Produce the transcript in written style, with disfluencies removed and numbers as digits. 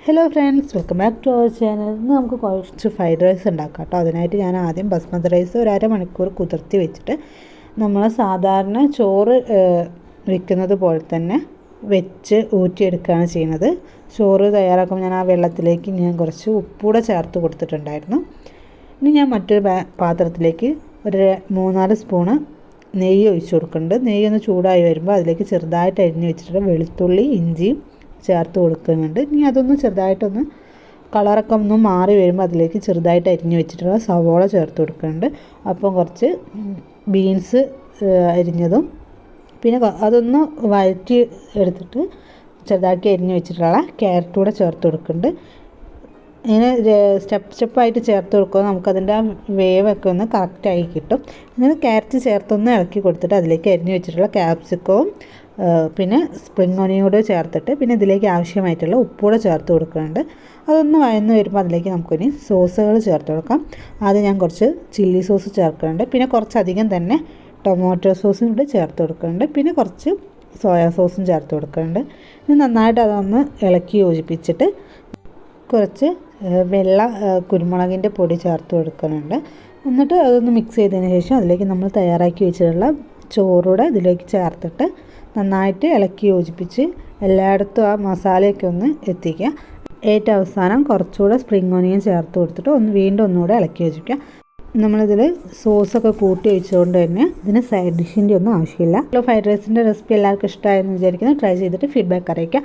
Hello friends, welcome back to our channel. ഇന്ന് നമുക്ക് കുറച്ച് ഫ്രൈഡ് റൈസ് ഉണ്ടാക്കാം കേട്ടോ. അതിനായിട്ട് ഞാൻ ആദ്യം ബസ്മതി റൈസ് ഒരു അരമണിക്കൂർ കുതിർത്തി വെച്ചിട്ട് നമ്മൾ സാധാരണ ചോറ് വെക്കുന്നത് പോലെ തന്നെ വെച്ച് ഊറ്റിയെടുക്കുകയാണ് ചെയ്യുന്നത്. ചോറ് തയ്യാറാക്കുമ്പോൾ ഞാൻ ആ വെള്ളത്തിലേക്ക് ഞാൻ കുറച്ച് ഉപ്പൂടെ ചേർത്ത് കൊടുത്തിട്ടുണ്ടായിരുന്നു. ഇനി ഞാൻ മറ്റൊരു പാത്രത്തിലേക്ക് ഒരു 3-4 സ്പൂണ് നെയ്യ് ഒഴിച്ച് കൊടുക്കുന്നുണ്ട്. നെയ്യ് ഒന്ന് ചൂടായി വരുമ്പോൾ അതിലേക്ക് ചെറുതായിട്ട് അരിഞ്ഞ് വെച്ചിട്ട് വെളുത്തുള്ളി ഇഞ്ചിയും ചേർത്ത് കൊടുക്കുന്നുണ്ട്. ഇനി അതൊന്ന് ചെറുതായിട്ടൊന്ന് കളറൊക്കെ ഒന്ന് മാറി വരുമ്പോൾ അതിലേക്ക് ചെറുതായിട്ട് അരിഞ്ഞ് വെച്ചിട്ടുള്ള സവോള ചേർത്ത് കൊടുക്കുന്നുണ്ട്. അപ്പം കുറച്ച് ബീൻസ് അരിഞ്ഞതും പിന്നെ അതൊന്ന് വഴറ്റി എടുത്തിട്ട് ചെറുതാക്കി അരിഞ്ഞ് വെച്ചിട്ടുള്ള ക്യാരറ്റ് കൂടെ ചേർത്ത് കൊടുക്കുന്നുണ്ട്. ഇങ്ങനെ സ്റ്റെപ്പായിട്ട് ചേർത്ത് കൊടുക്കുക, നമുക്കതിൻ്റെ ആ വേവൊക്കെ ഒന്ന് കറക്റ്റായി കിട്ടും. ഇങ്ങനെ ക്യാരറ്റ് ചേർത്തൊന്ന് ഇളക്കി കൊടുത്തിട്ട് അതിലേക്ക് അരിഞ്ഞ് വെച്ചിട്ടുള്ള ക്യാപ്സിക്കവും പിന്നെ സ്പ്രിംഗ് ഓണിയൻ കൂടെ ചേർത്തിട്ട് പിന്നെ ഇതിലേക്ക് ആവശ്യമായിട്ടുള്ള ഉപ്പൂടെ ചേർത്ത് കൊടുക്കുന്നുണ്ട്. അതൊന്ന് വഴന്ന് വരുമ്പോൾ അതിലേക്ക് നമുക്കിനി സോസുകൾ ചേർത്ത് കൊടുക്കാം. ആദ്യം ഞാൻ കുറച്ച് ചില്ലി സോസ് ചേർക്കുന്നുണ്ട്, പിന്നെ കുറച്ചധികം തന്നെ ടൊമാറ്റോ സോസും കൂടെ ചേർത്ത് കൊടുക്കുന്നുണ്ട്, പിന്നെ കുറച്ച് സോയാ സോസും ചേർത്ത് കൊടുക്കുന്നുണ്ട്. ഇനി നന്നായിട്ട് അതൊന്ന് ഇളക്കി യോജിപ്പിച്ചിട്ട് കുറച്ച് വെള്ള കുരുമുളകിൻ്റെ പൊടി ചേർത്ത് കൊടുക്കുന്നുണ്ട്. എന്നിട്ട് അതൊന്ന് മിക്സ് ചെയ്തതിന് ശേഷം അതിലേക്ക് നമ്മൾ തയ്യാറാക്കി വെച്ചിട്ടുള്ള ചോറൂടെ ഇതിലേക്ക് ചേർത്തിട്ട് നന്നായിട്ട് ഇളക്കി യോജിപ്പിച്ച് എല്ലായിടത്തും ആ മസാലയൊക്കെ ഒന്ന് എത്തിക്കുക. ഏറ്റവും അവസാനം കുറച്ചുകൂടെ സ്പ്രിംഗ് ഓണിയൻ ചേർത്ത് കൊടുത്തിട്ട് വീണ്ടും ഒന്നുകൂടെ ഇളക്കി യോജിക്കുക. നമ്മളിതിൽ സോസൊക്കെ കൂട്ടി വെച്ചുകൊണ്ട് തന്നെ ഇതിന് സൈഡ് ഡിഷിൻ്റെ ഒന്നും ആവശ്യമില്ല. ഫ്രൈഡ് റൈസിൻ്റെ റെസിപ്പി എല്ലാവർക്കും ഇഷ്ടമായെന്ന് വിചാരിക്കുന്നു. ട്രൈ ചെയ്തിട്ട് ഫീഡ്ബാക്ക് അറിയിക്കുക.